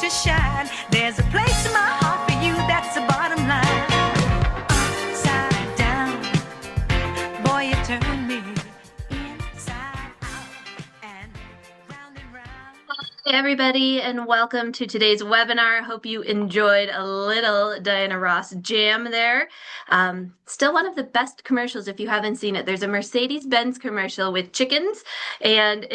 to shine. There's a place in my heart for you, that's the bottom line. Upside down, boy, you turn me inside out and round and round. Hey everybody, and welcome to today's webinar. Hope you enjoyed a little Diana Ross jam there. Still one of the best commercials if you haven't seen it. There's a Mercedes-Benz commercial with chickens, and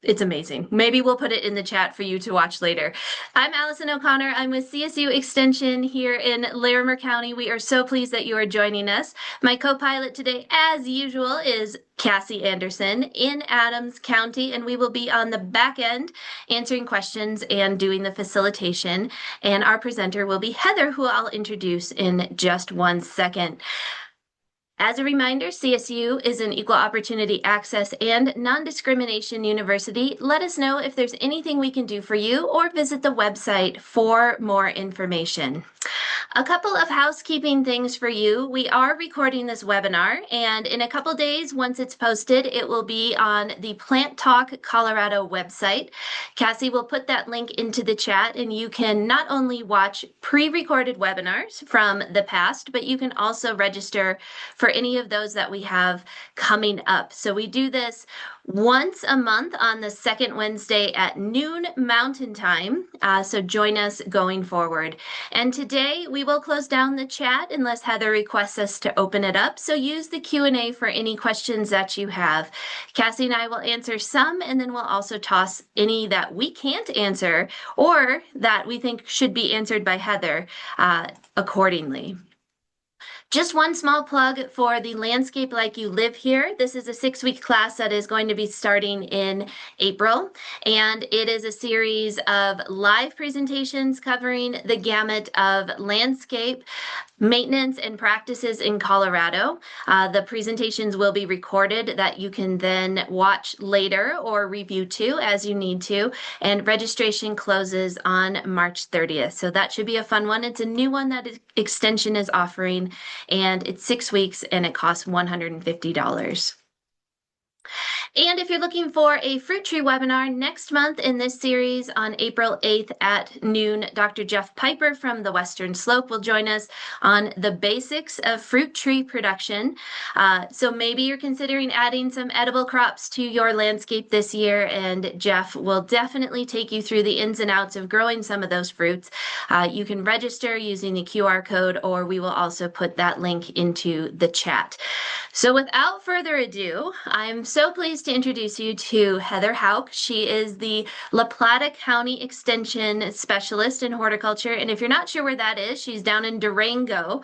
it's amazing. Maybe we'll put it in the chat for you to watch later. I'm Allison O'Connor. I'm with CSU Extension here in Larimer County. We are so pleased that you are joining us. My co-pilot today, as usual, is Cassie Anderson in Adams County, and we will be on the back end answering questions and doing the facilitation. And our presenter will be Heather, who I'll introduce in just one second. As a reminder, CSU is an equal opportunity access and non-discrimination university. Let us know if there's anything we can do for you or visit the website for more information. A couple of housekeeping things for you. We are recording this webinar, and in a couple days, once it's posted, it will be on the Plant Talk Colorado website. Cassie will put that link into the chat, and you can not only watch pre-recorded webinars from the past, but you can also register for any of those that we have coming up. So we do this once a month on the second Wednesday at noon Mountain Time. So join us going forward. And today we will close down the chat unless Heather requests us to open it up. So use the Q&A for any questions that you have. Cassie and I will answer some, and then we'll also toss any that we can't answer or that we think should be answered by Heather accordingly. Just one small plug for the Landscape Like You Live Here. This is a 6-week class that is going to be starting in April, and it is a series of live presentations covering the gamut of landscape maintenance and practices in Colorado. The presentations will be recorded that you can then watch later or review too as you need to, and registration closes on March 30th. So that should be a fun one. It's a new one that Extension is offering, and it's 6 weeks and it costs $150. And if you're looking for a fruit tree webinar next month in this series on April 8th at noon, Dr. Jeff Piper from the Western Slope will join us on the basics of fruit tree production. So maybe you're considering adding some edible crops to your landscape this year, and Jeff will definitely take you through the ins and outs of growing some of those fruits. You can register using the QR code, or we will also put that link into the chat. So without further ado, I'm so pleased to introduce you to Heather Hauk. She is the La Plata County Extension Specialist in Horticulture. And if you're not sure where that is, she's down in Durango,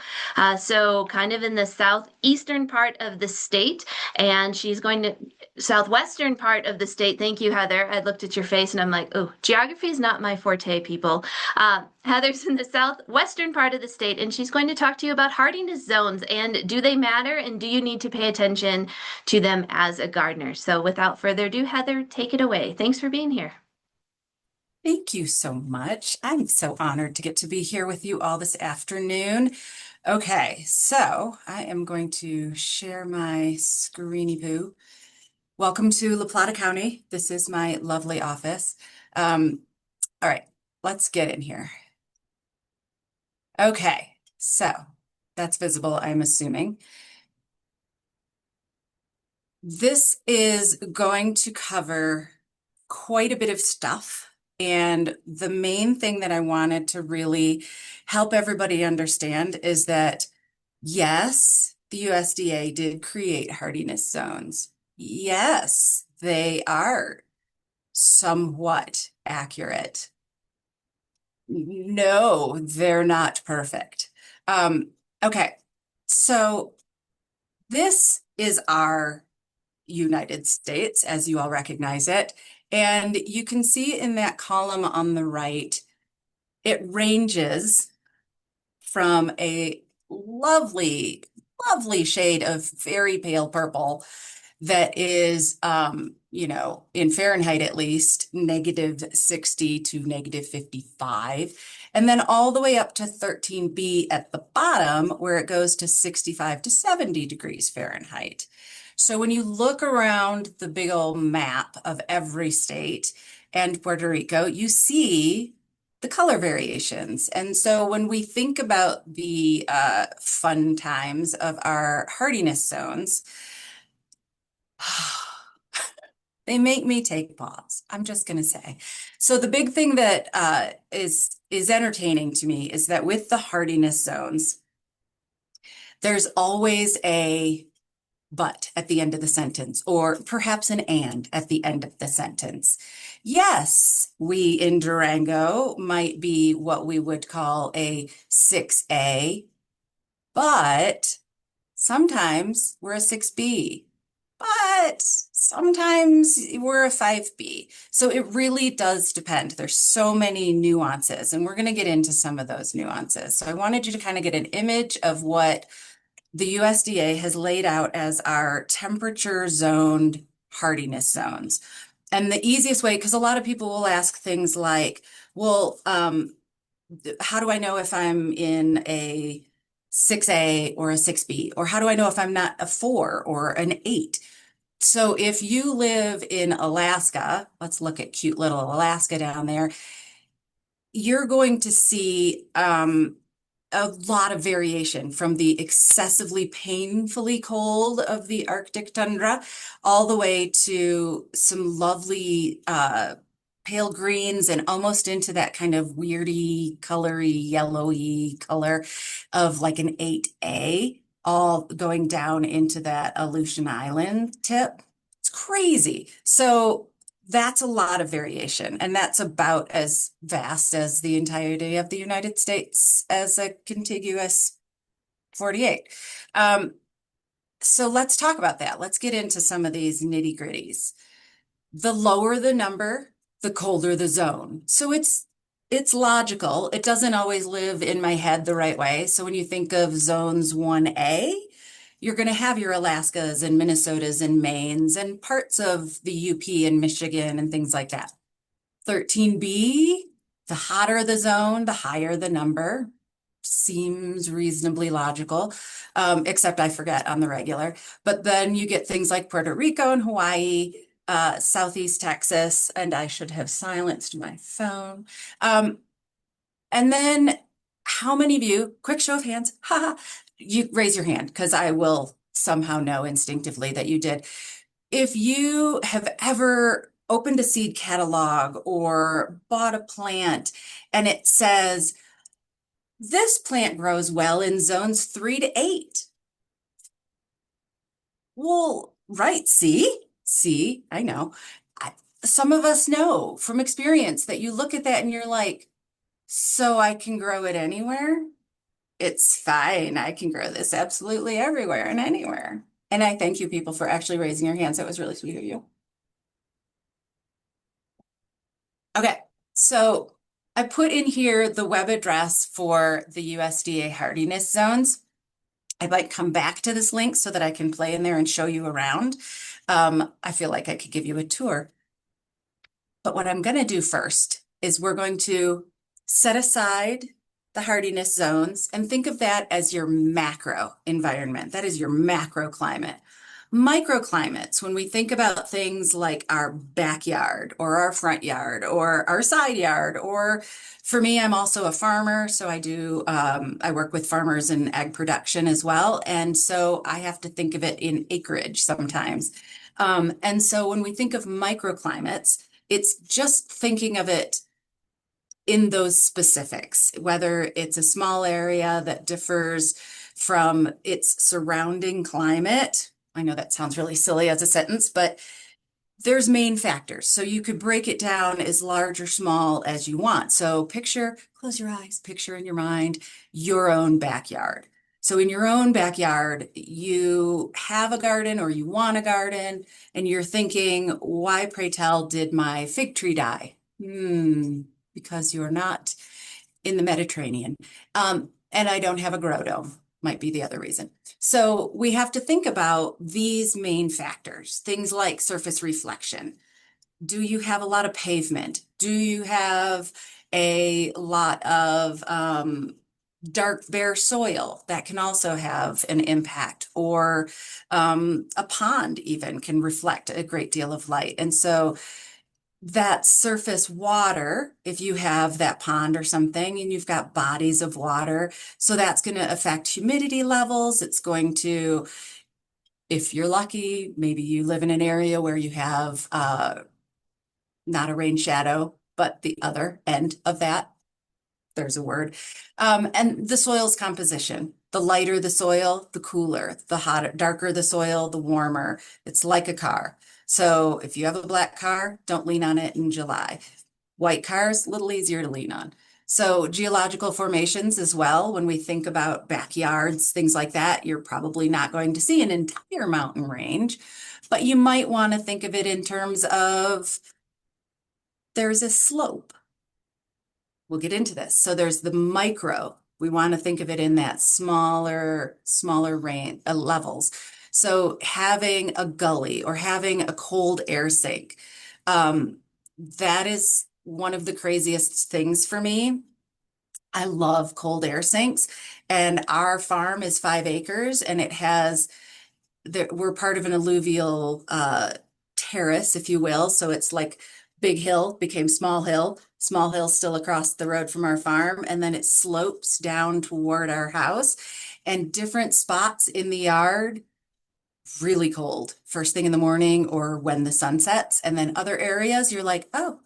so kind of in the southeastern part of the state. And she's going to southwestern part of the state. Thank you, Heather. I looked at your face and I'm like, oh, geography is not my forte, people. Heather's in the southwestern part of the state, and she's going to talk to you about hardiness zones and do they matter, and do you need to pay attention to them as a gardener? So without further ado, Heather, take it away. Thanks for being here. Thank you so much. I'm so honored to get to be here with you all this afternoon. Okay, so I am going to share my screeny poo. Welcome to La Plata County. This is my lovely office. All right, let's get in here. Okay, so that's visible, I'm assuming. This is going to cover quite a bit of stuff. And the main thing that I wanted to really help everybody understand is that, yes, the USDA did create hardiness zones. Yes, they are somewhat accurate. No, they're not perfect. Okay, so this is our United States, as you all recognize it. And you can see in that column on the right, it ranges from a lovely, lovely shade of very pale purple that is, you know, in Fahrenheit at least, -60 to -55. And then all the way up to 13B at the bottom, where it goes to 65 to 70 degrees Fahrenheit. So when you look around the big old map of every state and Puerto Rico, you see the color variations. And so when we think about the fun times of our hardiness zones, they make me take pause. I'm just going to say. So the big thing that is entertaining to me is that with the hardiness zones, there's always a but at the end of the sentence, or perhaps an and at the end of the sentence. Yes, we in Durango might be what we would call a 6A, but sometimes we're a 6B, but sometimes we're a 5B. So it really does depend. There's so many nuances, and we're going to get into some of those nuances. So I wanted you to kind of get an image of what the USDA has laid out as our temperature zoned hardiness zones. And the easiest way, because a lot of people will ask things like, well, how do I know if I'm in a 6A or a 6B? Or how do I know if I'm not a 4 or an 8? So if you live in Alaska, let's look at cute little Alaska down there, you're going to see a lot of variation from the excessively painfully cold of the Arctic tundra all the way to some lovely pale greens and almost into that kind of weirdy, colory, yellowy color of like an 8A, all going down into that Aleutian Island tip. It's crazy. So that's a lot of variation, and that's about as vast as the entirety of the United States as a contiguous 48. So let's talk about that. Let's get into some of these nitty gritties. The lower the number, the colder the zone. So it's logical. It doesn't always live in my head the right way. So when you think of zones 1A, you're going to have your Alaskas and Minnesotas and Maines and parts of the UP and Michigan and things like that. 13B, the hotter the zone, the higher the number. Seems reasonably logical, except I forget on the regular. But then you get things like Puerto Rico and Hawaii, Southeast Texas, and I should have silenced my phone. And then how many of you, quick show of hands, haha, you raise your hand because I will somehow know instinctively that you did. If you have ever opened a seed catalog or bought a plant and it says, this plant grows well in zones 3 to 8. Well, right, see, I know. Some of us know from experience that you look at that and you're like, so I can grow it anywhere? It's fine. I can grow this absolutely everywhere and anywhere. And I thank you people for actually raising your hands. That was really sweet of you. Okay, so I put in here the web address for the USDA hardiness zones. I might come back to this link so that I can play in there and show you around. I feel like I could give you a tour. But what I'm going to do first is we're going to set aside the hardiness zones and think of that as your macro environment. That is your macro climate. Microclimates, when we think about things like our backyard or our front yard or our side yard, or for me, I'm also a farmer. So I work with farmers in ag production as well. And so I have to think of it in acreage sometimes. And so when we think of microclimates, it's just thinking of it in those specifics, whether it's a small area that differs from its surrounding climate. I know that sounds really silly as a sentence, but there's main factors. So you could break it down as large or small as you want. So close your eyes, picture in your mind your own backyard. So in your own backyard, you have a garden or you want a garden, and you're thinking, why, pray tell, did my fig tree die? Because you're not in the Mediterranean. And I don't have a grow dome, might be the other reason. So we have to think about these main factors, things like surface reflection. Do you have a lot of pavement? Do you have a lot of dark, bare soil? That can also have an impact, or a pond even can reflect a great deal of light. And so that surface water, if you have that pond or something and you've got bodies of water, so that's going to affect humidity levels. It's going to, if you're lucky, maybe you live in an area where you have not a rain shadow, but the other end of that. There's a word. And the soil's composition. The lighter the soil, the cooler. The hotter, darker the soil, the warmer. It's like a car. So if you have a black car, don't lean on it in July. White cars, a little easier to lean on. So geological formations as well, when we think about backyards, things like that, you're probably not going to see an entire mountain range, but you might want to think of it in terms of there's a slope. We'll get into this. So there's the micro. We want to think of it in that smaller range levels. So having a gully or having a cold air sink, that is one of the craziest things for me. I love cold air sinks, and our farm is 5 acres, and it has we're part of an alluvial terrace, if you will. So it's like Big Hill became Small Hill. Small Hill still across the road from our farm, and then it slopes down toward our house. And different spots in the yard, really cold, first thing in the morning or when the sun sets. And then other areas, you're like, oh,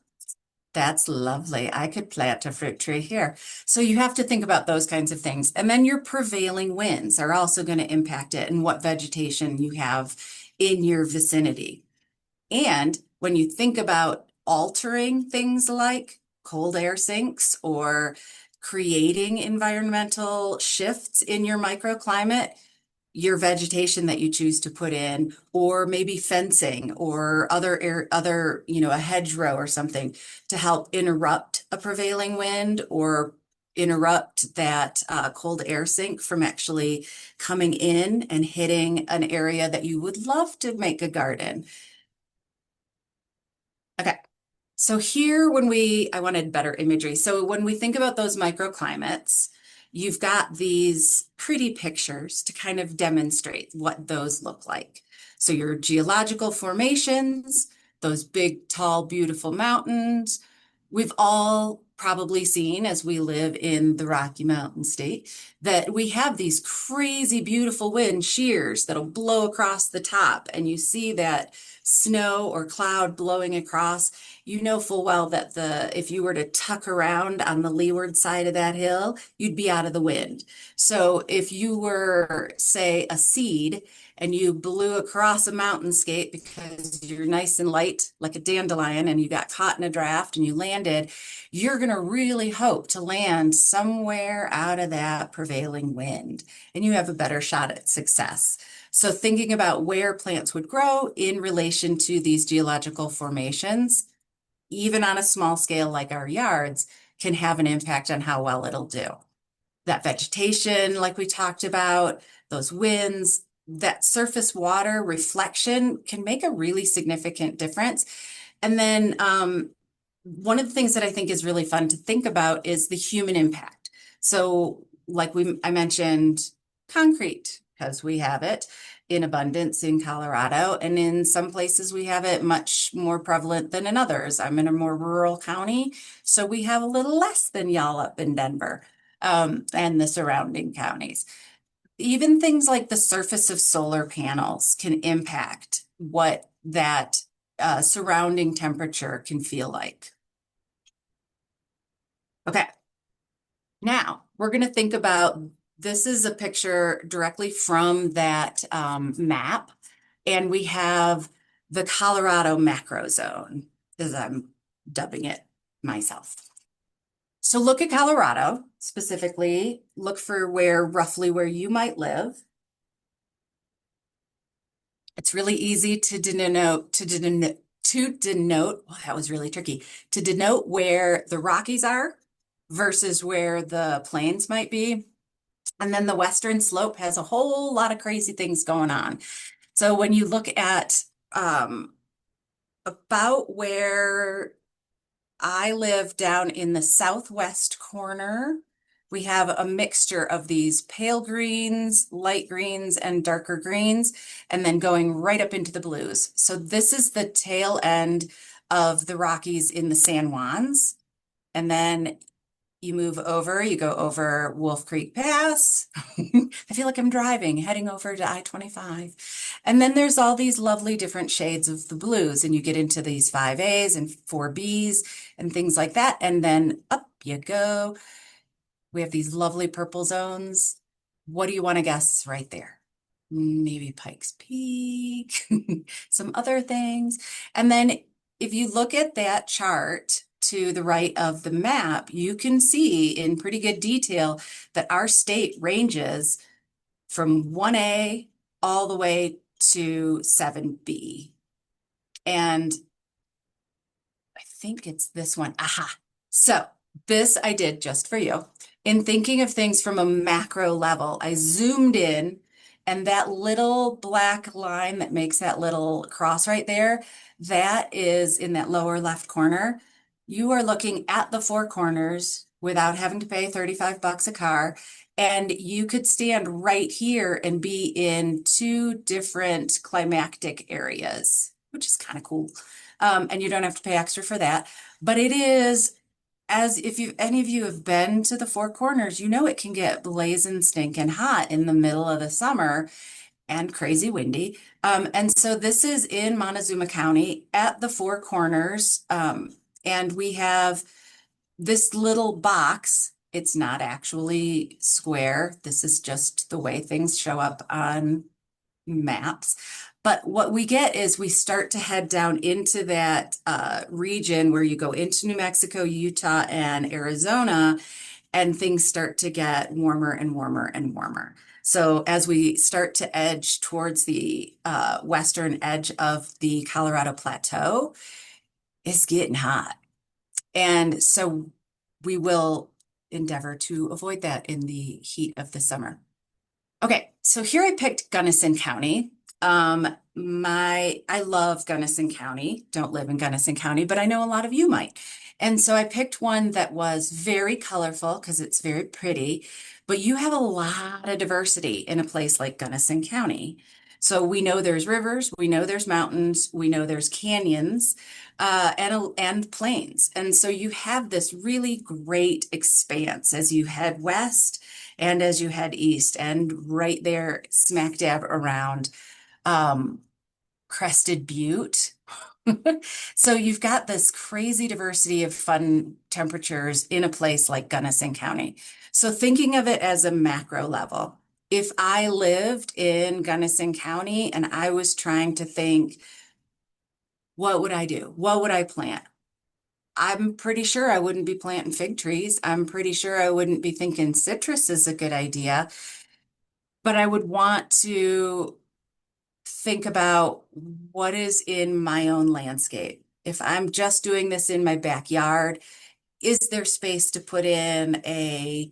that's lovely. I could plant a fruit tree here. So you have to think about those kinds of things. And then your prevailing winds are also going to impact it and what vegetation you have in your vicinity. And when you think about altering things like cold air sinks or creating environmental shifts in your microclimate, your vegetation that you choose to put in, or maybe fencing or other, a hedgerow or something to help interrupt a prevailing wind or interrupt that cold air sink from actually coming in and hitting an area that you would love to make a garden. Okay. So here I wanted better imagery. So when we think about those microclimates, you've got these pretty pictures to kind of demonstrate what those look like. So your geological formations, those big, tall, beautiful mountains, we've all probably seen as we live in the Rocky Mountain state that we have these crazy, beautiful wind shears that'll blow across the top, and you see that snow or cloud blowing across. You know full well that if you were to tuck around on the leeward side of that hill, you'd be out of the wind. So if you were, say, a seed and you blew across a mountainscape because you're nice and light like a dandelion and you got caught in a draft and you landed, you're going to really hope to land somewhere out of that prevailing wind, and you have a better shot at success. So thinking about where plants would grow in relation to these geological formations, even on a small scale like our yards, can have an impact on how well it'll do. That vegetation, like we talked about, those winds, that surface water reflection can make a really significant difference. And then one of the things that I think is really fun to think about is the human impact. So like I mentioned concrete, because we have it in abundance in Colorado, and in some places we have it much more prevalent than in others. I'm in a more rural county, so we have a little less than y'all up in Denver and the surrounding counties. Even things like the surface of solar panels can impact what that surrounding temperature can feel like. Okay, now we're going to think about, this is a picture directly from that map, and we have the Colorado macro zone, as I'm dubbing it myself. So look at Colorado specifically, look for roughly where you might live. It's really easy to denote, well, that was really tricky, to denote where the Rockies are versus where the plains might be. And then the western slope has a whole lot of crazy things going on. So when you look at about where I live down in the southwest corner, we have a mixture of these pale greens, light greens, and darker greens, and then going right up into the blues. So this is the tail end of the Rockies in the San Juans. And then you move over, you go over Wolf Creek Pass. I feel like I'm driving, heading over to I-25. And then there's all these lovely different shades of the blues, and you get into these 5As and 4Bs and things like that. And then up you go. We have these lovely purple zones. What do you want to guess right there? Maybe Pikes Peak, some other things. And then if you look at that chart to the right of the map, you can see in pretty good detail that our state ranges from 1A all the way to 7B. And I think it's this one. Aha. So this I did just for you. In thinking of things from a macro level, I zoomed in, and that little black line that makes that little cross right there, that is in that lower left corner. You are looking at the Four Corners without having to pay $35 a car. And you could stand right here and be in two different climactic areas, which is kind of cool. And you don't have to pay extra for that. But it is, as if any of you have been to the Four Corners, you know it can get blazing stinking hot in the middle of the summer and crazy windy. And so this is in Montezuma County at the Four Corners. And we have this little box. It's not actually square. This is just the way things show up on maps. But what we get is we start to head down into that region where you go into New Mexico, Utah, and Arizona, and things start to get warmer and warmer and warmer. So as we start to edge towards the western edge of the Colorado Plateau, it's getting hot. And so we will endeavor to avoid that in the heat of the summer. Okay, so here I picked Gunnison County. I love Gunnison County, don't live in Gunnison County, but I know a lot of you might. And so I picked one that was very colorful because it's very pretty, but you have a lot of diversity in a place like Gunnison County. So we know there's rivers, we know there's mountains, we know there's canyons, and plains. And so you have this really great expanse as you head west and as you head east, and right there smack dab around Crested Butte. So you've got this crazy diversity of fun temperatures in a place like Gunnison County. So thinking of it as a macro level, if I lived in Gunnison County and I was trying to think, what would I do? What would I plant? I'm pretty sure I wouldn't be planting fig trees. I'm pretty sure I wouldn't be thinking citrus is a good idea. But I would want to think about what is in my own landscape. If I'm just doing this in my backyard, is there space to put in a,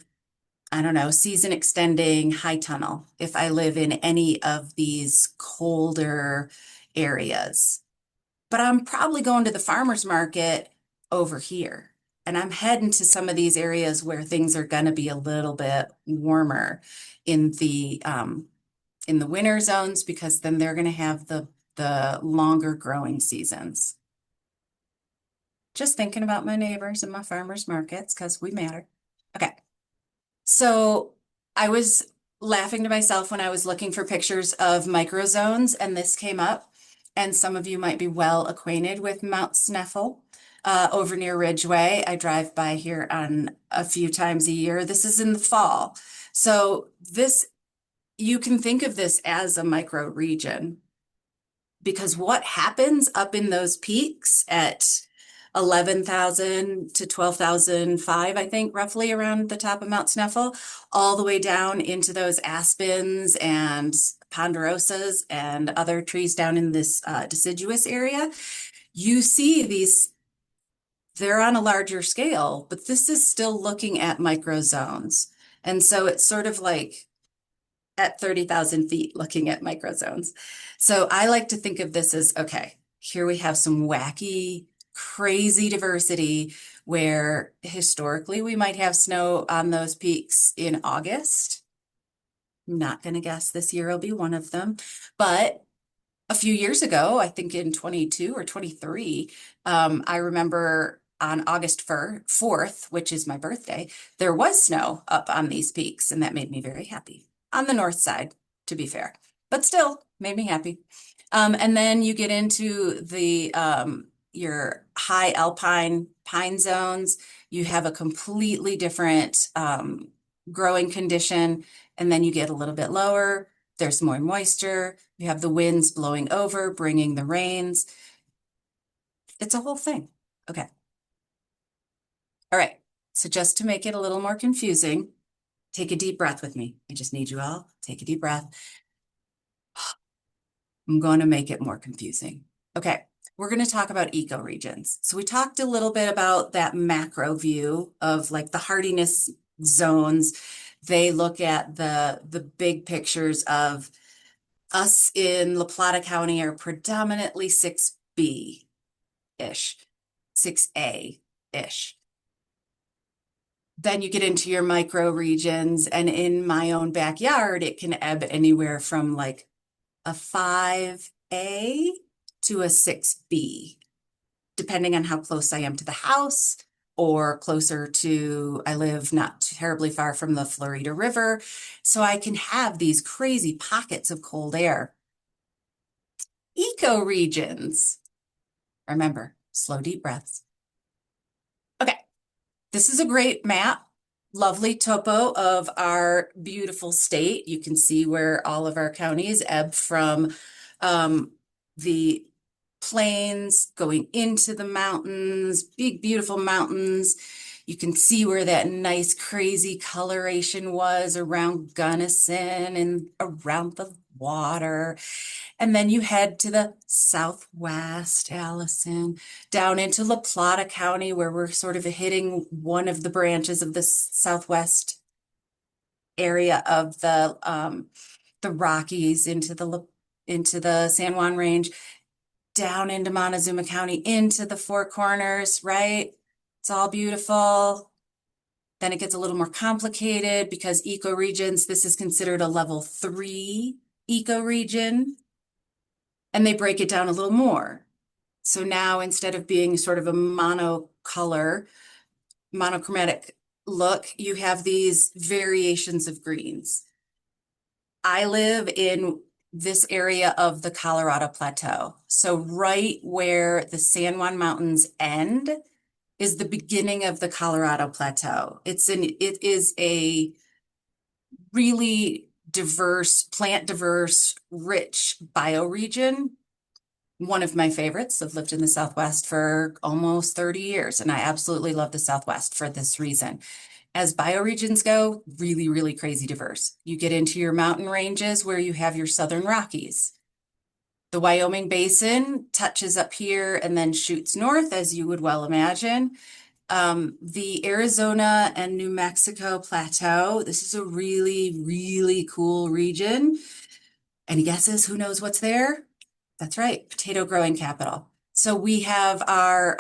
I don't know, season extending high tunnel if I live in any of these colder areas? But I'm probably going to the farmer's market over here. And I'm heading to some of these areas where things are going to be a little bit warmer in the winter zones, because then they're going to have the longer growing seasons. Just thinking about my neighbors and my farmers markets because we matter. Okay. So I was laughing to myself when I was looking for pictures of microzones, and this came up. And some of you might be well acquainted with Mount Sneffel over near Ridgeway. I drive by here on a few times a year. This is in the fall. So this, you can think of this as a micro region, because what happens up in those peaks at 11,000 to 12,005, I think, roughly around the top of Mount Sneffel, all the way down into those aspens and ponderosas and other trees down in this deciduous area. You see these, they're on a larger scale, but this is still looking at microzones. And so it's sort of like at 30,000 feet looking at microzones. So I like to think of this as, okay, here we have some wacky, crazy diversity where historically we might have snow on those peaks in August. I'm not going to guess this year will be one of them, but a few years ago, I think in 22 or 23, I remember on August 4th, which is my birthday, there was snow up on these peaks, and that made me very happy. On the north side, to be fair, but still made me happy. And then you get into the your high alpine pine zones. You have a completely different growing condition, and then you get a little bit lower. There's more moisture. You have the winds blowing over, bringing the rains. It's a whole thing. Okay. All right. So just to make it a little more confusing, take a deep breath with me. I just need you all take a deep breath. I'm going to make it more confusing. Okay. We're going to talk about ecoregions. So we talked a little bit about that macro view of like the hardiness zones. They look at the big pictures of us in La Plata County are predominantly 6B-ish, 6A-ish. Then you get into your micro regions, and in my own backyard, it can ebb anywhere from like a 5A to a 6B, depending on how close I am to the house or closer to, I live not terribly far from the Florida River. So I can have these crazy pockets of cold air. Ecoregions. Remember, slow, deep breaths. Okay, this is a great map. Lovely topo of our beautiful state. You can see where all of our counties ebb from the plains going into the mountains, big, beautiful mountains. You can see where that nice, crazy coloration was around Gunnison and around the water. And then you head to the southwest, Allison, down into La Plata County, where we're sort of hitting one of the branches of the southwest area of the Rockies into the San Juan Range, down into Montezuma County, into the Four Corners, right? It's all beautiful. Then it gets a little more complicated because ecoregions, this is considered a level 3 ecoregion. And they break it down a little more. So now instead of being sort of a monochromatic look, you have these variations of greens. I live in this area of the Colorado Plateau. So right where the San Juan Mountains end is the beginning of the Colorado Plateau. It is a really diverse, plant diverse, rich bioregion. One of my favorites. I've lived in the Southwest for almost 30 years, and I absolutely love the Southwest for this reason. As bioregions go, really, really crazy diverse. You get into your mountain ranges where you have your Southern Rockies. The Wyoming Basin touches up here and then shoots north, as you would well imagine. The Arizona and New Mexico Plateau, this is a really, really cool region. Any guesses? Who knows what's there? That's right, potato growing capital. So we have our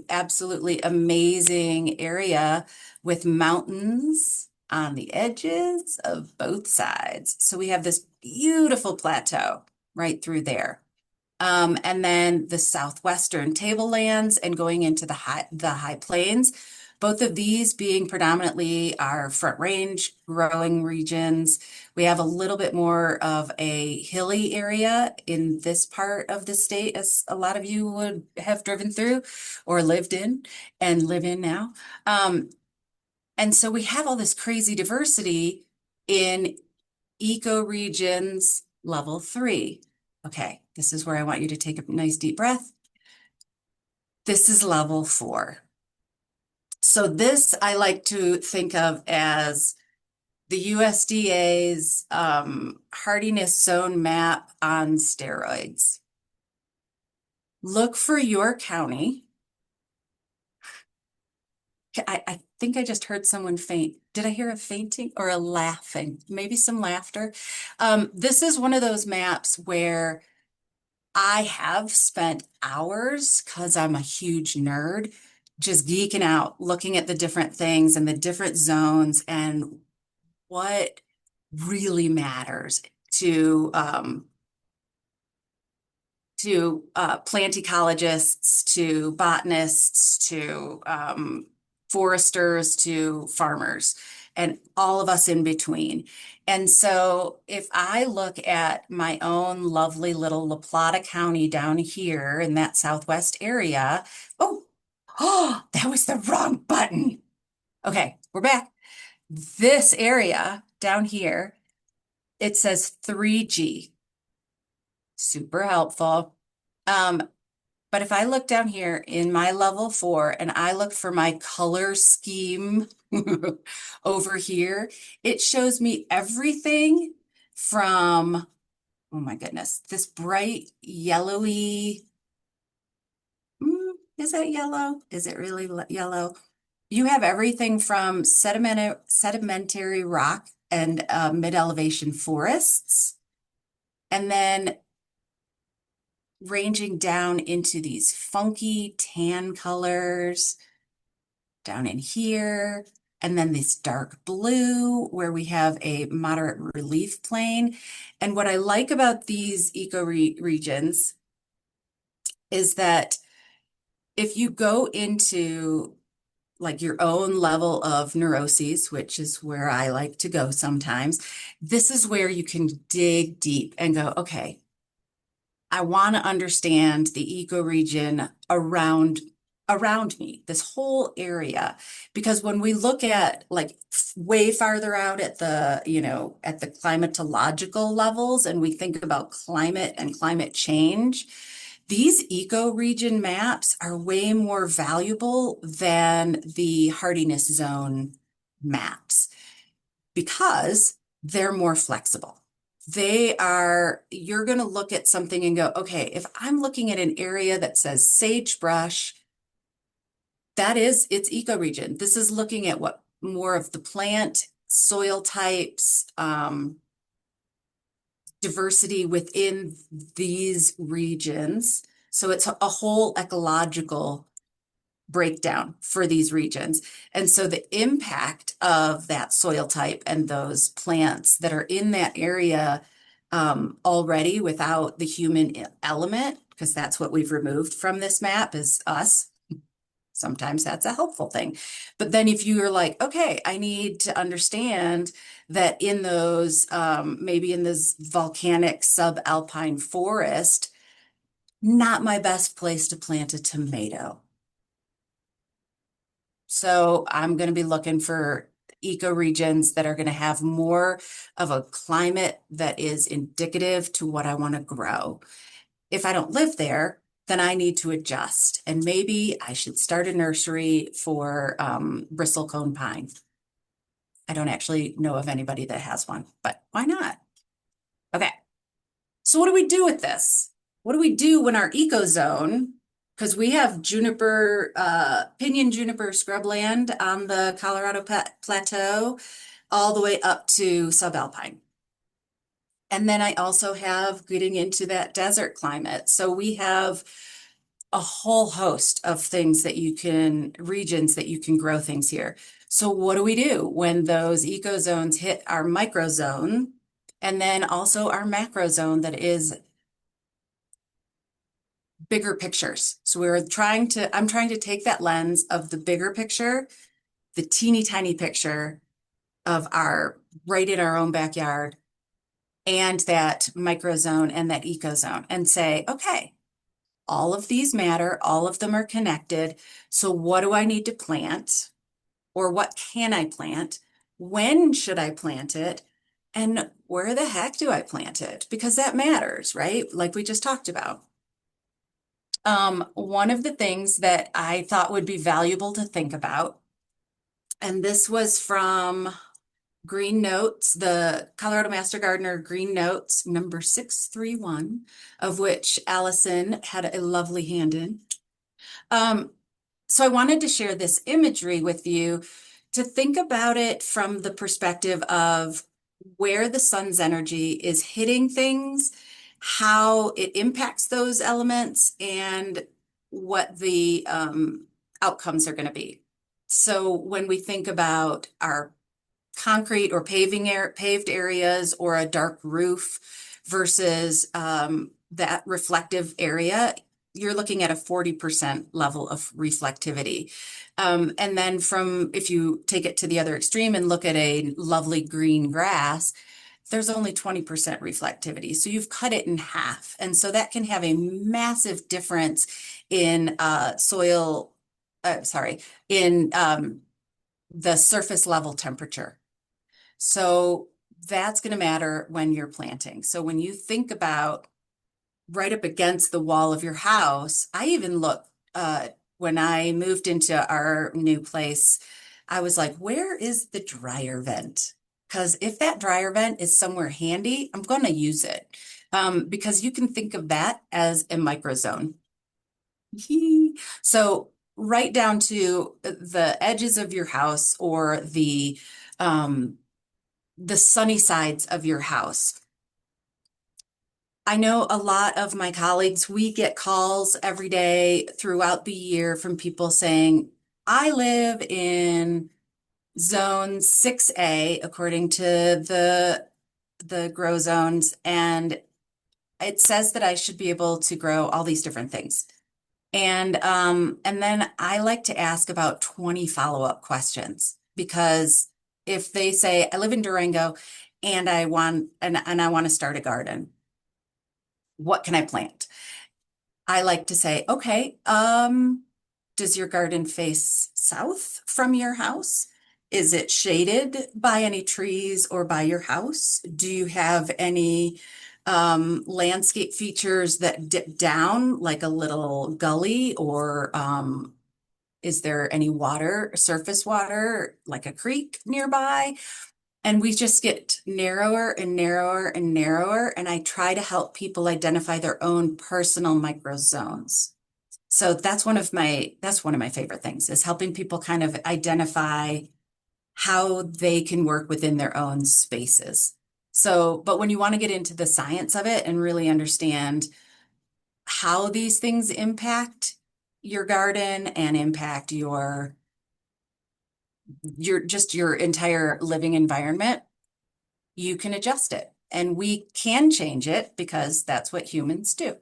absolutely amazing area with mountains on the edges of both sides. So we have this beautiful plateau right through there. And then the southwestern tablelands and going into the high plains. Both of these being predominantly our Front Range growing regions. We have a little bit more of a hilly area in this part of the state, as a lot of you would have driven through or lived in and live in now. And so we have all this crazy diversity in ecoregions level 3. Okay, this is where I want you to take a nice deep breath. This is level 4. So this I like to think of as the USDA's hardiness zone map on steroids. Look for your county. I think I just heard someone faint. Did I hear a fainting or a laughing? Maybe some laughter. This is one of those maps where I have spent hours, because I'm a huge nerd, just geeking out, looking at the different things and the different zones and what really matters to to plant ecologists, to botanists, to foresters, to farmers, and all of us in between. And so if I look at my own lovely little La Plata County down here in that southwest area, oh, that was the wrong button. Okay, we're back. This area down here, it says 3G. Super helpful. But if I look down here in my level 4 and I look for my color scheme over here, it shows me everything from, oh my goodness, this bright yellowy, is that yellow? Is it really yellow? You have everything from sedimentary rock and mid-elevation forests, and then ranging down into these funky tan colors down in here, and then this dark blue where we have a moderate relief plane. And what I like about these eco regions is that if you go into like your own level of neuroses, which is where I like to go sometimes, this is where you can dig deep and go, okay, I want to understand the ecoregion around me, this whole area. Because when we look at like way farther out at the, at the climatological levels, and we think about climate and climate change, these ecoregion maps are way more valuable than the hardiness zone maps because they're more flexible. You're going to look at something and go, okay, if I'm looking at an area that says sagebrush, it's ecoregion. This is looking at what more of the plant, soil types, diversity within these regions. So it's a whole ecological breakdown for these regions. And so the impact of that soil type and those plants that are in that area already without the human element, because that's what we've removed from this map is us. Sometimes that's a helpful thing. But then if you're like, okay, I need to understand that in those, maybe in this volcanic subalpine forest, not my best place to plant a tomato. So I'm going to be looking for ecoregions that are going to have more of a climate that is indicative to what I want to grow. If I don't live there, then I need to adjust. And maybe I should start a nursery for bristlecone pine. I don't actually know of anybody that has one, but why not? Okay. So what do we do with this? What do we do when our ecozone, because we have juniper, pinyon juniper scrubland on the Colorado Plateau, all the way up to subalpine. And then I also have getting into that desert climate. So we have a whole host of things that regions that you can grow things here. So what do we do when those ecozones hit our microzone and then also our macro zone that is bigger pictures? So I'm trying to take that lens of the bigger picture, the teeny tiny picture of right in our own backyard, and that microzone and that ecozone, and say, okay, all of these matter, all of them are connected. So what do I need to plant? Or what can I plant? When should I plant it? And where the heck do I plant it? Because that matters, right? Like we just talked about. One of the things that I thought would be valuable to think about, and this was from Green Notes, the Colorado Master Gardener Green Notes number 631, of which Allison had a lovely hand in. So I wanted to share this imagery with you to think about it from the perspective of where the sun's energy is hitting things, how it impacts those elements, and what the outcomes are going to be. So when we think about our concrete or paved areas or a dark roof versus that reflective area, you're looking at a 40% level of reflectivity. And then if you take it to the other extreme and look at a lovely green grass, there's only 20% reflectivity. So you've cut it in half. And so that can have a massive difference in in the surface level temperature. So that's going to matter when you're planting. So when you think about right up against the wall of your house, I even looked when I moved into our new place, I was like, where is the dryer vent? Because if that dryer vent is somewhere handy, I'm going to use it. Because you can think of that as a microzone. So right down to the edges of your house or the sunny sides of your house. I know a lot of my colleagues, we get calls every day throughout the year from people saying, I live in zone 6A, according to the grow zones, and it says that I should be able to grow all these different things. And then I like to ask about 20 follow-up questions, because if they say, I live in Durango and I want to start a garden, what can I plant? I like to say, okay, does your garden face south from your house? Is it shaded by any trees or by your house? Do you have any landscape features that dip down like a little gully, or is there any water, surface water, like a creek nearby? And we just get narrower and narrower and narrower. And I try to help people identify their own personal microzones. So that's one of my favorite things, is helping people kind of identify how they can work within their own spaces. So, but when you want to get into the science of it and really understand how these things impact your garden and impact your entire living environment, you can adjust it. And we can change it because that's what humans do.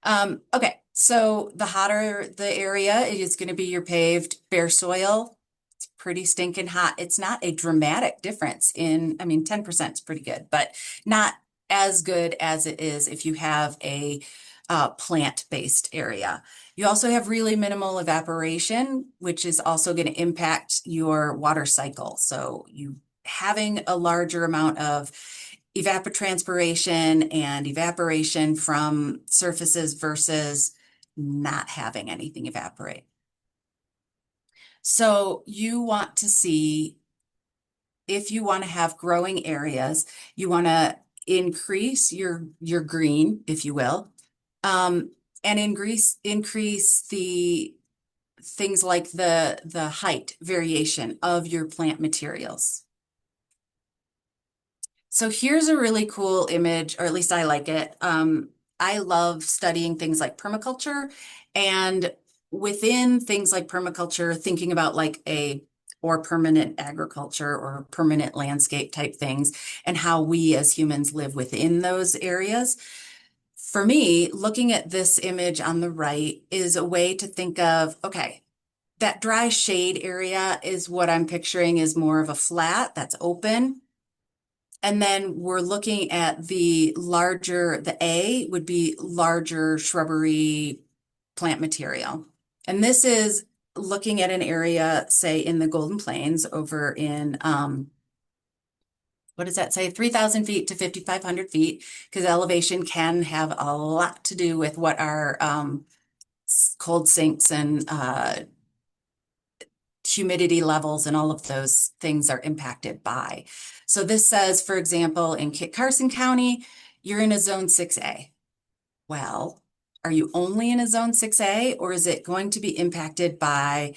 Okay, so the hotter the area, it is going to be your paved bare soil. It's pretty stinking hot. It's not a dramatic difference 10% is pretty good, but not as good as it is if you have a plant-based area. You also have really minimal evaporation, which is also going to impact your water cycle. So you having a larger amount of evapotranspiration and evaporation from surfaces versus not having anything evaporate. So you want to see, if you want to have growing areas, you want to increase your green, if you will, and increase the things like the height variation of your plant materials. So here's a really cool image, or at least I like it. I love studying things like permaculture, and within things like permaculture, thinking about or permanent agriculture or permanent landscape type things, and how we as humans live within those areas. For me, looking at this image on the right is a way to think of, okay, that dry shade area is what I'm picturing is more of a flat that's open. And then we're looking at the A would be larger shrubbery plant material. And this is looking at an area, say in the Golden Plains over in, what does that say? 3,000 feet to 5,500 feet, because elevation can have a lot to do with what our cold sinks and humidity levels and all of those things are impacted by. So this says, for example, in Kit Carson County, you're in a zone 6A. Well, are you only in a zone 6A, or is it going to be impacted by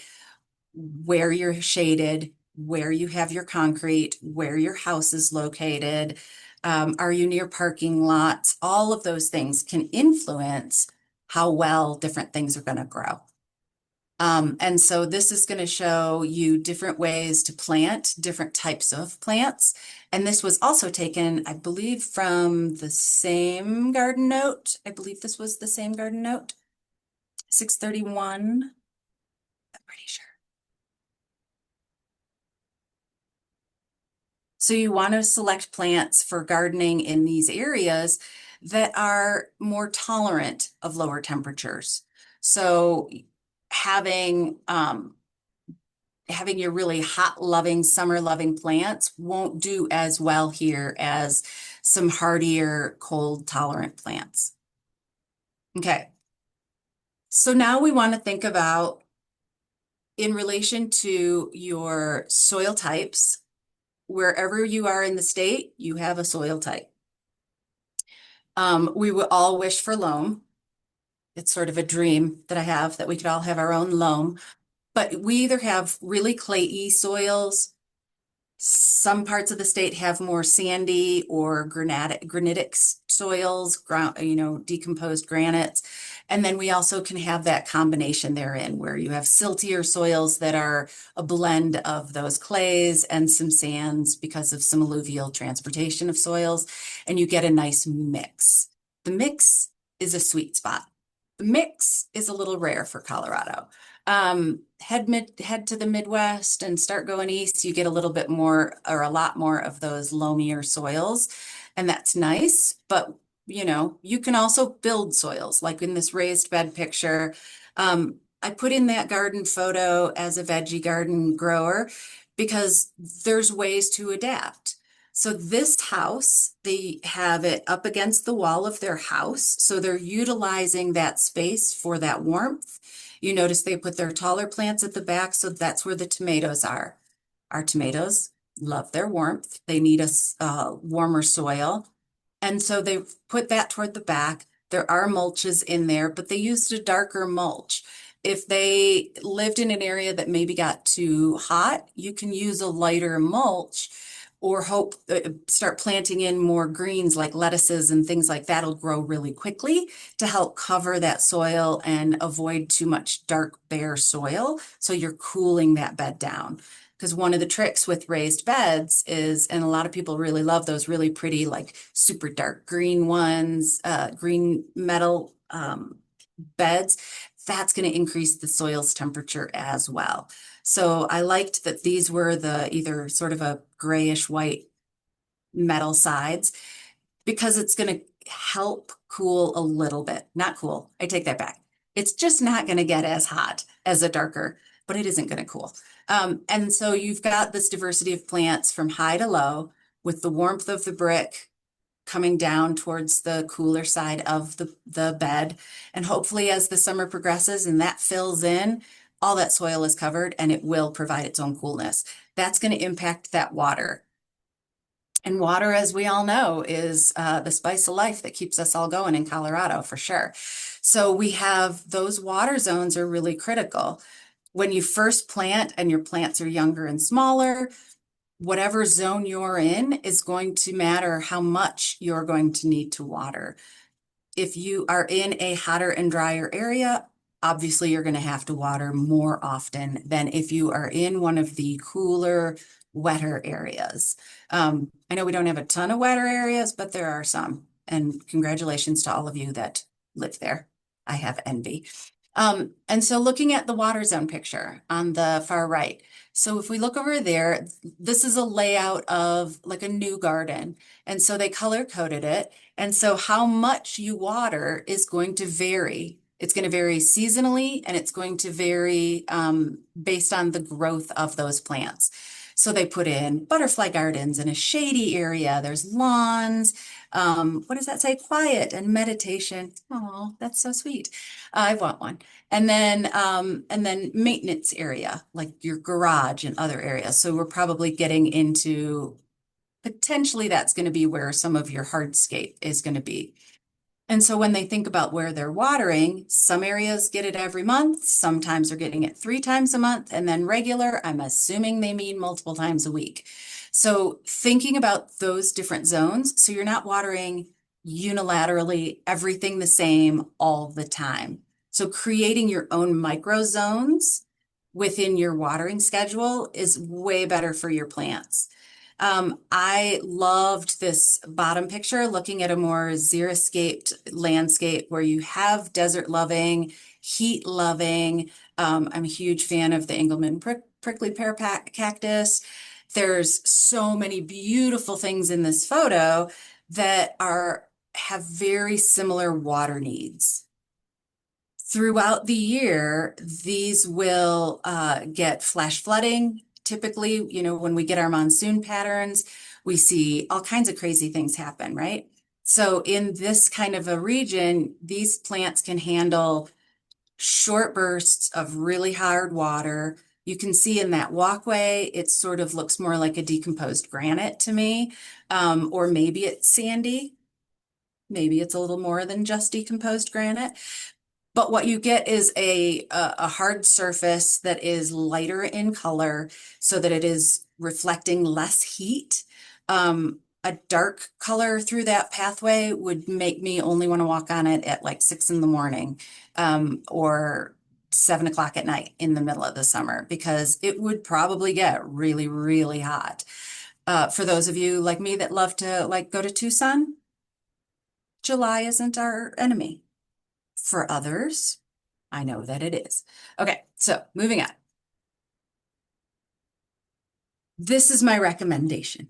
where you're shaded, where you have your concrete, where your house is located? Are you near parking lots? All of those things can influence how well different things are going to grow. And so this is going to show you different ways to plant different types of plants. And this was also taken, I believe, from the same garden note. I believe this was the same garden note, 631. I'm pretty sure. So you want to select plants for gardening in these areas that are more tolerant of lower temperatures. So having having your really hot loving, summer loving plants won't do as well here as some hardier, cold tolerant plants. Okay. So now we want to think about in relation to your soil types, wherever you are in the state, you have a soil type. We would all wish for loam. It's sort of a dream that I have that we could all have our own loam, but we either have really clayey soils. Some parts of the state have more sandy or granitic soils, decomposed granites. And then we also can have that combination therein where you have siltier soils that are a blend of those clays and some sands because of some alluvial transportation of soils, and you get a nice mix. The mix is a sweet spot. The mix is a little rare for Colorado. Head to the Midwest and start going east, you get a little bit more or a lot more of those loamier soils, and that's nice. But you can also build soils, like in this raised bed picture. I put in that garden photo as a veggie garden grower because there's ways to adapt. So this house, they have it up against the wall of their house, so they're utilizing that space for that warmth. You notice they put their taller plants at the back, so that's where the tomatoes are. Our tomatoes love their warmth. They need a warmer soil. And so they put that toward the back. There are mulches in there, but they used a darker mulch. If they lived in an area that maybe got too hot, you can use a lighter mulch or start planting in more greens like lettuces and things like that'll grow really quickly to help cover that soil and avoid too much dark bare soil. So you're cooling that bed down. Because one of the tricks with raised beds is, and a lot of people really love those really pretty, like super dark green ones, green metal beds, that's going to increase the soil's temperature as well. So I liked that these were the either sort of a grayish white metal sides because it's going to help cool a little bit. Not cool. I take that back. It's just not going to get as hot as a darker, but it isn't going to cool. And so you've got this diversity of plants from high to low with the warmth of the brick coming down towards the cooler side of the bed. And hopefully as the summer progresses and that fills in, all that soil is covered and it will provide its own coolness. That's going to impact that water. And water, as we all know, is the spice of life that keeps us all going in Colorado for sure. So we have those water zones are really critical. When you first plant and your plants are younger and smaller, whatever zone you're in is going to matter how much you're going to need to water. If you are in a hotter and drier area, obviously you're going to have to water more often than if you are in one of the cooler, wetter areas. I know we don't have a ton of wetter areas, but there are some. And congratulations to all of you that live there. I have envy. And so looking at the water zone picture on the far right. So if we look over there, this is a layout of like a new garden. And so they color coded it. And so how much you water is going to vary. It's going to vary seasonally and it's going to vary based on the growth of those plants. So they put in butterfly gardens in a shady area. There's lawns. What does that say? Quiet and meditation. Oh, that's so sweet. I want one. And then maintenance area, like your garage and other areas. So we're probably getting into potentially that's going to be where some of your hardscape is going to be. And so when they think about where they're watering, some areas get it every month, sometimes they're getting it 3 times a month, and then regular, I'm assuming they mean multiple times a week. So thinking about those different zones, so you're not watering unilaterally everything the same all the time. So creating your own micro zones within your watering schedule is way better for your plants. I loved this bottom picture, looking at a more xeriscaped landscape where you have desert loving, heat loving. I'm a huge fan of the Engelmann prickly pear cactus. There's so many beautiful things in this photo that have very similar water needs. Throughout the year, these will get flash flooding. Typically, when we get our monsoon patterns, we see all kinds of crazy things happen, right? So in this kind of a region, these plants can handle short bursts of really hard water. You can see in that walkway, it sort of looks more like a decomposed granite to me, or maybe it's sandy. Maybe it's a little more than just decomposed granite. But what you get is a hard surface that is lighter in color so that it is reflecting less heat. A dark color through that pathway would make me only want to walk on it at like 6 a.m, or 7 o'clock at night in the middle of the summer, because it would probably get really, really hot. For those of you like me that love to go to Tucson, July isn't our enemy. For others, I know that it is. Okay, so moving on. This is my recommendation.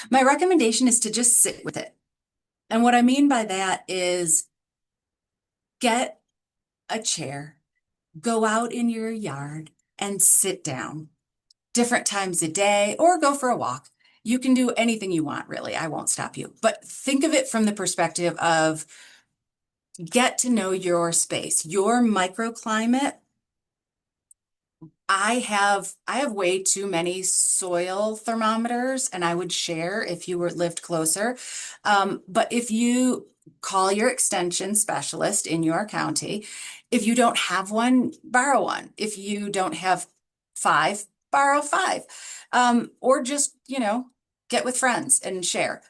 My recommendation is to just sit with it. And what I mean by that is get a chair, go out in your yard and sit down different times a day, or go for a walk. You can do anything you want, really. I won't stop you. But think of it from the perspective of get to know your space, your microclimate. I have way too many soil thermometers, and I would share if you lived closer. But if you call your extension specialist in your county, if you don't have one, borrow one. If you don't have 5, borrow 5. Or just, get with friends and share.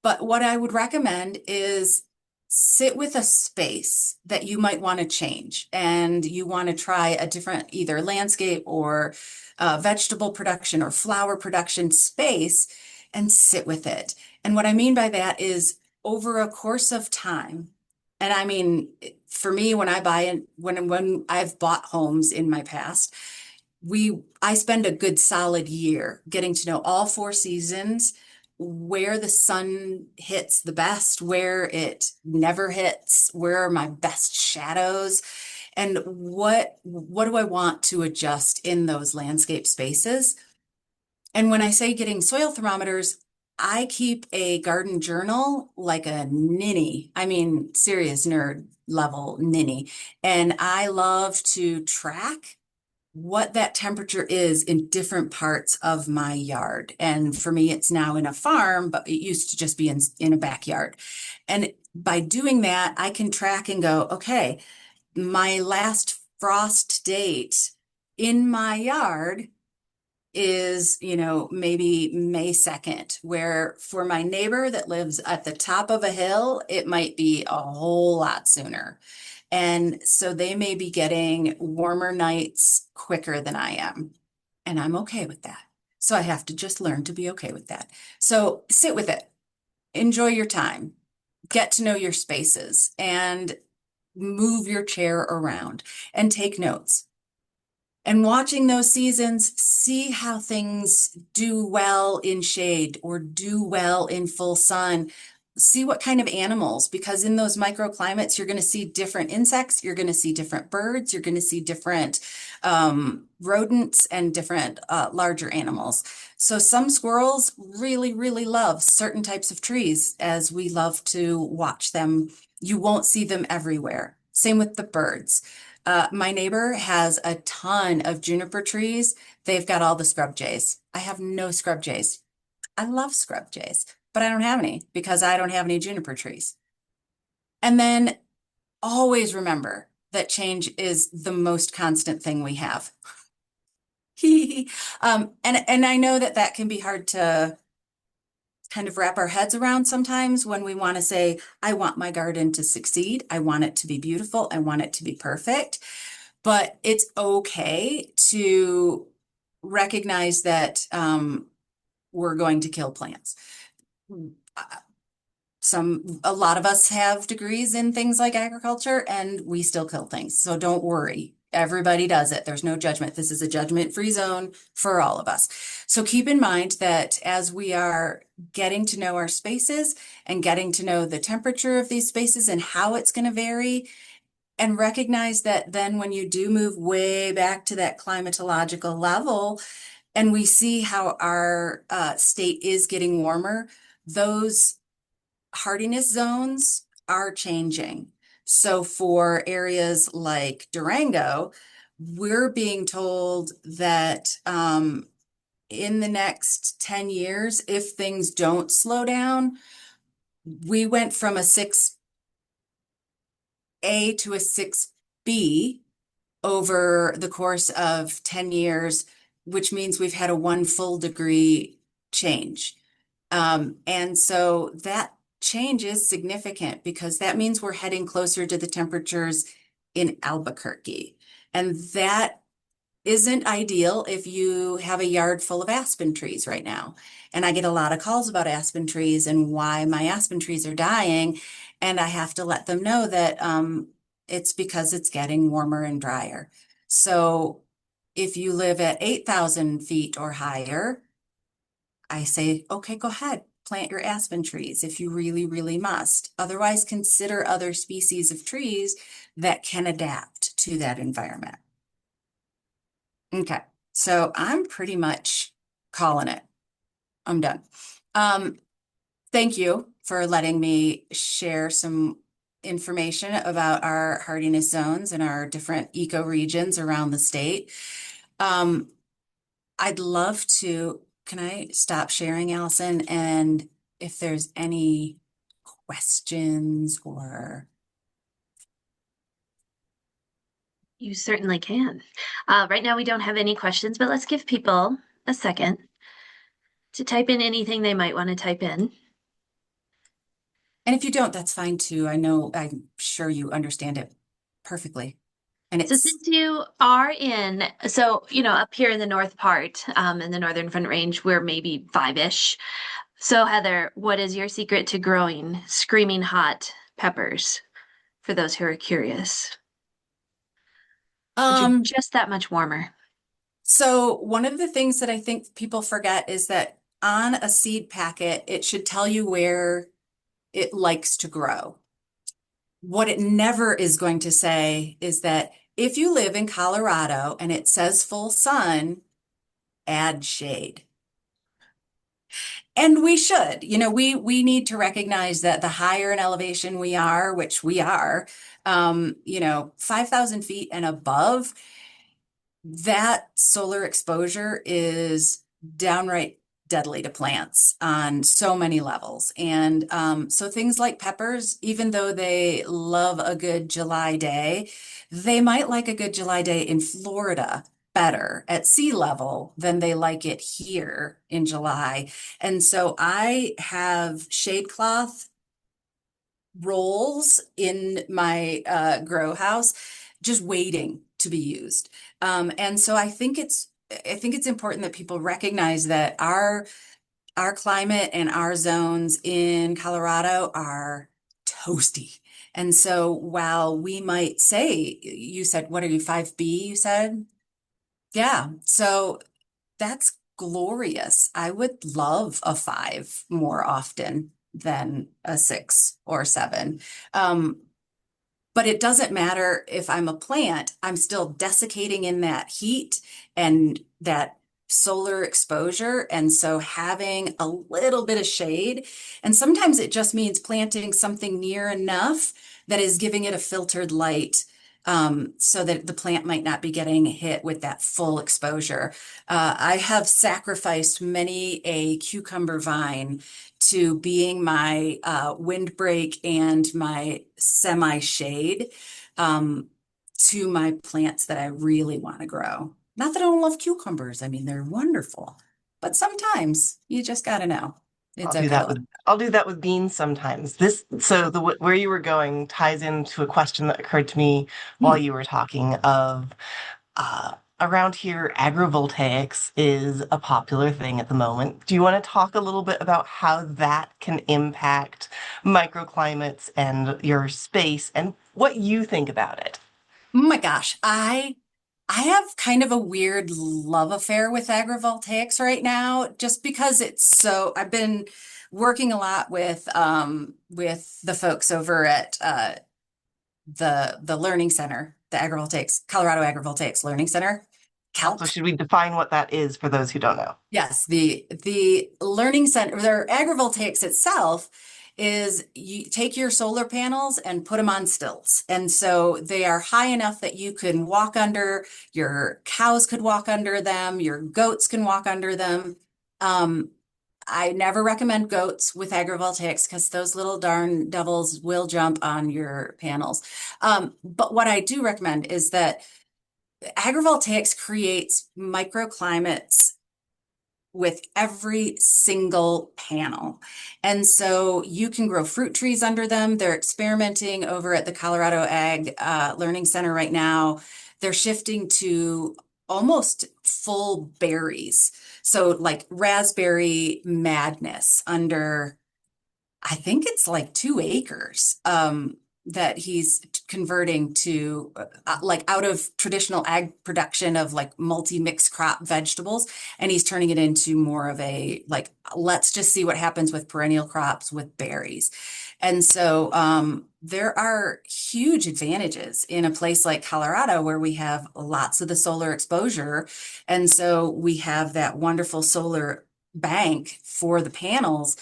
But what I would recommend is sit with a space that you might want to change, and you want to try a different either landscape or vegetable production or flower production space, and sit with it. And what I mean by that is over a course of time. And I mean, for me, when I've bought homes in my past, I spend a good solid year getting to know all 4 seasons, where the sun hits the best, where it never hits, where are my best shadows, and what do I want to adjust in those landscape spaces. And when I say getting soil thermometers, I keep a garden journal like a ninny. I mean, serious nerd level ninny. And I love to track what that temperature is in different parts of my yard. And for me, it's now in a farm, but it used to just be in a backyard. And by doing that, I can track and go, okay, my last frost date in my yard is, maybe May 2nd, where for my neighbor that lives at the top of a hill, it might be a whole lot sooner. And so they may be getting warmer nights quicker than I am. And I'm okay with that. So I have to just learn to be okay with that. So sit with it, enjoy your time, get to know your spaces, and move your chair around and take notes. And watching those seasons, see how things do well in shade or do well in full sun. See what kind of animals, because in those microclimates, you're going to see different insects, you're going to see different birds, you're going to see different rodents and different larger animals. So some squirrels really, really love certain types of trees, as we love to watch them. You won't see them everywhere. Same with the birds. My neighbor has a ton of juniper trees. They've got all the scrub jays. I have no scrub jays. I love scrub jays, but I don't have any because I don't have any juniper trees. And then always remember that change is the most constant thing we have. And I know that can be hard to kind of wrap our heads around sometimes when we want to say, I want my garden to succeed. I want it to be beautiful. I want it to be perfect. But it's okay to recognize that we're going to kill plants. A lot of us have degrees in things like agriculture and we still kill things. So don't worry. Everybody does it. There's no judgment. This is a judgment-free zone for all of us. So keep in mind that as we are getting to know our spaces and getting to know the temperature of these spaces and how it's going to vary, and recognize that then when you do move way back to that climatological level and we see how our state is getting warmer, those hardiness zones are changing. So for areas like Durango, we're being told that in the next 10 years, if things don't slow down, we went from a 6A to a 6B over the course of 10 years, which means we've had a 1 full degree change. And so that change is significant because that means we're heading closer to the temperatures in Albuquerque. And that isn't ideal if you have a yard full of aspen trees right now. And I get a lot of calls about aspen trees and why my aspen trees are dying. And I have to let them know that it's because it's getting warmer and drier. So if you live at 8,000 feet or higher, I say, okay, go ahead, plant your aspen trees if you really, really must. Otherwise, consider other species of trees that can adapt to that environment. Okay, so I'm pretty much calling it. I'm done. Thank you for letting me share some information about our hardiness zones and our different ecoregions around the state. I'd love to, can I stop sharing, Allison? And if there's any questions or You certainly can. Right now, we don't have any questions, but let's give people a second to type in anything they might want to type in. and if you don't, that's fine too. I'm sure you understand it perfectly. And So it's since you are up here in the north part, in the Northern Front Range, we're maybe 5-ish. So Heather, what is your secret to growing screaming hot peppers? For those who are curious, which are um just that much warmer. so one of the things that I think people forget is that on a seed packet, it should tell you where it likes to grow. What it never is going to say is that if you live in Colorado and it says full sun, add shade. And we should, we need to recognize that the higher in elevation we are, which we are, 5,000 feet and above, that solar exposure is downright deadly to plants on so many levels. And so things like peppers, even though they love a good July day, they might like a good July day in Florida better at sea level than they like it here in July. And so I have shade cloth rolls in my grow house just waiting to be used. And so I think it's important that people recognize that our climate and our zones in Colorado are toasty. And so while we might say, you said, what are you, 5B, you said? Yeah. So that's glorious. I would love a 5 more often than a 6 or 7. But it doesn't matter if I'm a plant, I'm still desiccating in that heat and that solar exposure. And so having a little bit of shade, and sometimes it just means planting something near enough that is giving it a filtered light, so that the plant might not be getting hit with that full exposure. I have sacrificed many a cucumber vine to being my windbreak and my semi-shade to my plants that I really want to grow. Not that I don't love cucumbers. I mean, they're wonderful, but sometimes you just got to know. It's okay. I'll do that with beans sometimes. Where you were going ties into a question that occurred to me while Hmm. you were talking of around here, agrivoltaics is a popular thing at the moment. Do you want to talk a little bit about how that can impact microclimates and your space and what you think about it? Oh my gosh, I have kind of a weird love affair with agrivoltaics right now, just because I've been working a lot with the folks over at the Learning Center, the Agrivoltaics, Colorado Agrivoltaics Learning Center, Also, CALC. should we define what that is for those who don't know? Yes, the Learning Center, their agrivoltaics itself is you take your solar panels and put them on stilts. And so they are high enough that you can walk under, your cows could walk under them, your goats can walk under them. Um, I never recommend goats with agrivoltaics because those little darn devils will jump on your panels. But what I do recommend is that agrivoltaics creates microclimates with every single panel. And so you can grow fruit trees under them. They're experimenting over at the Colorado Ag Learning Center right now. They're shifting to almost full berries. So like raspberry madness under, I think it's like 2 acres. That he's converting to like out of traditional ag production of like multi-mix crop vegetables, and he's turning it into more of a like, let's just see what happens with perennial crops with berries. And so there are huge advantages in a place like Colorado where we have lots of the solar exposure. And so we have that wonderful solar bank for the panels,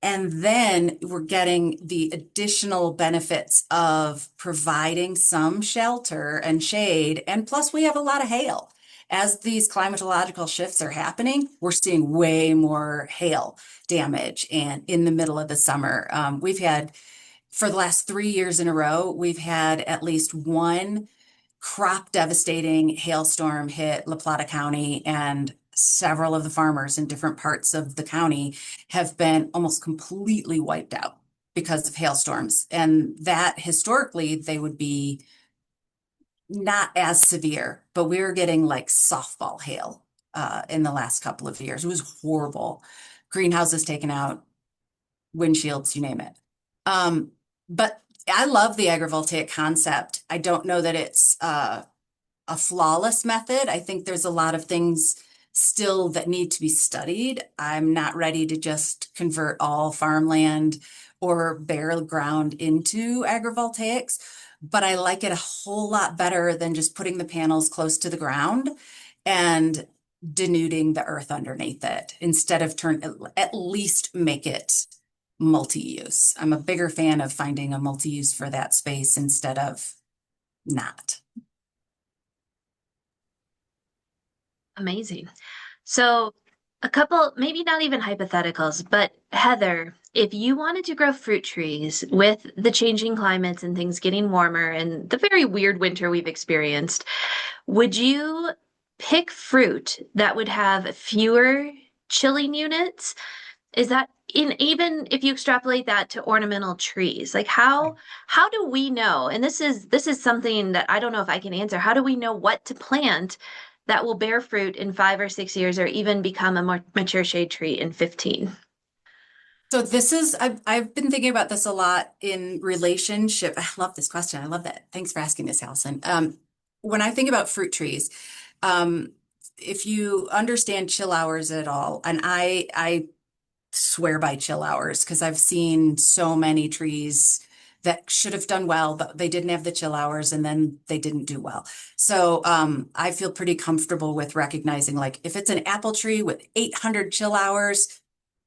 and then we're getting the additional benefits of providing some shelter and shade. And plus, we have a lot of hail. As these climatological shifts are happening, we're seeing way more hail damage. And in the middle of the summer, we've had, for the last 3 years in a row, we've had at least one crop devastating hailstorm hit La Plata County, and several of the farmers in different parts of the county have been almost completely wiped out because of hailstorms. And that historically they would be not as severe, but we were getting like softball hail in the last couple of years. It was horrible. Greenhouses taken out, windshields, you name it. But I love the agrivoltaic concept. I don't know that it's a flawless method. I think there's a lot of things still that need to be studied. I'm not ready to just convert all farmland or bare ground into agrivoltaics, but I like it a whole lot better than just putting the panels close to the ground and denuding the earth underneath it. Instead of at least make it multi-use. I'm a bigger fan of finding a multi-use for that space instead of not. Amazing. So, a couple, maybe not even hypotheticals, but Heather, if you wanted to grow fruit trees with the changing climates and things getting warmer and the very weird winter we've experienced, would you pick fruit that would have fewer chilling units? Is that in even if you extrapolate that to ornamental trees, like how do we know? And this is something that I don't know if I can answer. How do we know what to plant that will bear fruit in 5 or 6 years or even become a more mature shade tree in 15? So I've been thinking about this a lot in relationship. I love this question. I love that. Thanks for asking this, Allison. When I think about fruit trees, um, if you understand chill hours at all, and I swear by chill hours because I've seen so many trees that should have done well, but they didn't have the chill hours and then they didn't do well. So I feel pretty comfortable with recognizing like if it's an apple tree with 800 chill hours,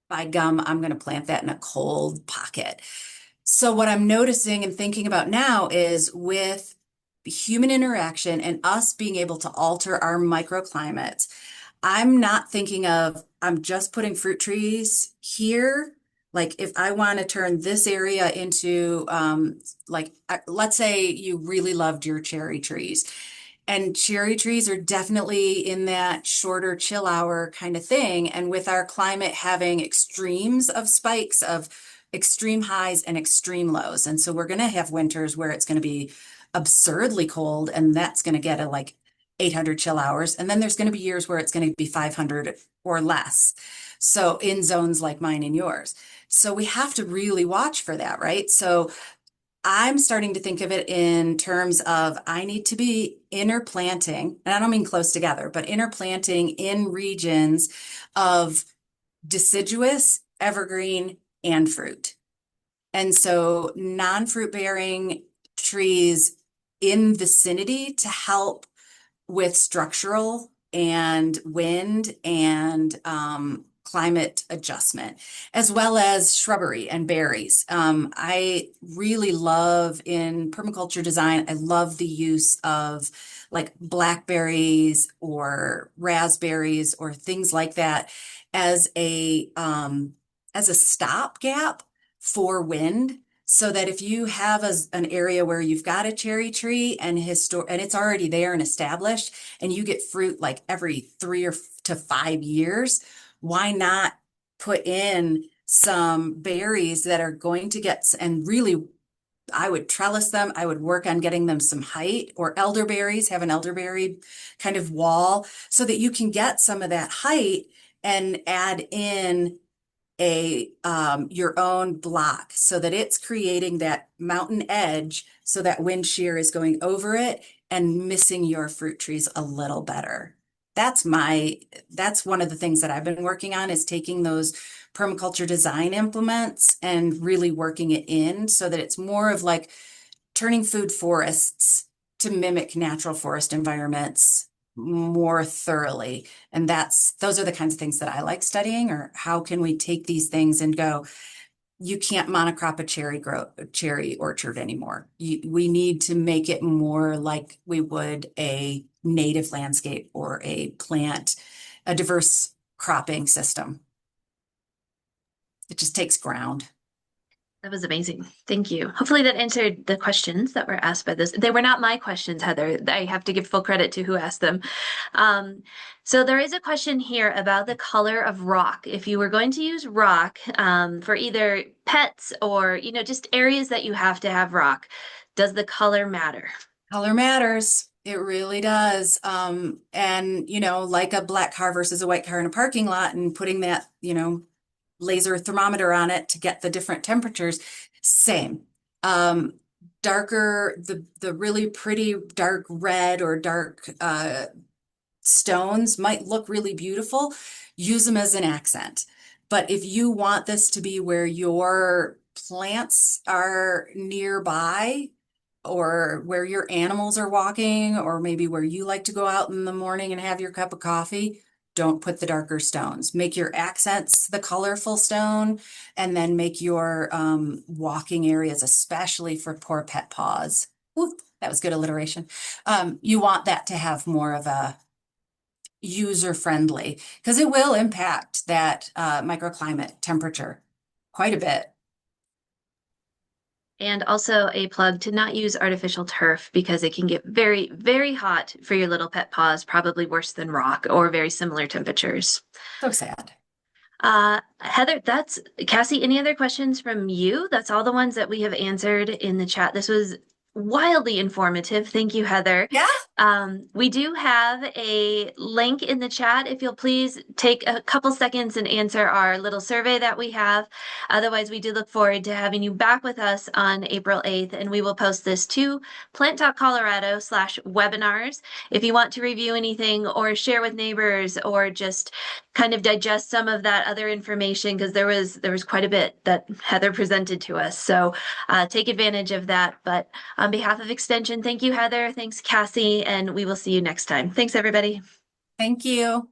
by gum, I'm going to plant that in a cold pocket. So what I'm noticing and thinking about now is with human interaction and us being able to alter our microclimates, I'm not thinking of, I'm just putting fruit trees here. Like if I want to turn this area into, let's say you really loved your cherry trees And cherry trees are definitely in that shorter chill hour kind of thing. And with our climate having extremes of spikes of extreme highs and extreme lows. And so we're going to have winters where it's going to be absurdly cold, and that's going to get a like 800 chill hours. And then there's going to be years where it's going to be 500 or less. So in zones like mine and yours. So we have to really watch for that, right? So I'm starting to think of it in terms of I need to be interplanting, and I don't mean close together, but interplanting in regions of deciduous, evergreen, and fruit. And so non-fruit bearing trees in vicinity to help with structural and wind and climate adjustment, as well as shrubbery and berries. I really love in permaculture design, I love the use of like blackberries or raspberries or things like that as a stopgap for wind. So that if you have an area where you've got a cherry tree and it's already there and established, and you get fruit like every 3 to 5 years, why not put in some berries that are going to get, and really, I would trellis them. I would work on getting them some height, or elderberries, have an elderberry kind of wall so that you can get some of that height and add in your own block so that it's creating that mountain edge so that wind shear is going over it and missing your fruit trees a little better. That's one of the things that I've been working on, is taking those permaculture design implements and really working it in so that it's more of like turning food forests to mimic natural forest environments more thoroughly. And those are the kinds of things that I like studying, or how can we take these things and go, you can't monocrop a cherry orchard anymore. We need to make it more like we would a native landscape or a diverse cropping system. It just takes ground. That was amazing. Thank you. Hopefully that answered the questions that were asked by this. They were not my questions, Heather. I have to give full credit to who asked them. So there is a question here about the color of rock. If you were going to use rock for either pets or, just areas that you have to have rock, does the color matter? Color matters. It really does. And, like a black car versus a white car in a parking lot, and putting that, laser thermometer on it to get the different temperatures, same. Darker, the really pretty dark red or dark stones might look really beautiful. Use them as an accent. But if you want this to be where your plants are nearby, or where your animals are walking, or maybe where you like to go out in the morning and have your cup of coffee, don't put the darker stones. Make your accents the colorful stone, and then make your walking areas, especially for poor pet paws. Ooh, that was good alliteration. You want that to have more of a user-friendly, because it will impact that microclimate temperature quite a bit. And also a plug to not use artificial turf, because it can get very, very hot for your little pet paws, probably worse than rock or very similar temperatures. So sad. Heather, Cassie, any other questions from you? That's all the ones that we have answered in the chat. This was wildly informative. Thank you, Heather. Yeah. We do have a link in the chat. If you'll please take a couple seconds and answer our little survey that we have. Otherwise, we do look forward to having you back with us on April 8th, and we will post this to Plant Talk Colorado/webinars. If you want to review anything or share with neighbors, or just kind of digest some of that other information, because there was quite a bit that Heather presented to us. So take advantage of that. But on behalf of Extension, thank you, Heather. Thanks, Cassie, and we will see you next time. Thanks, everybody. Thank you.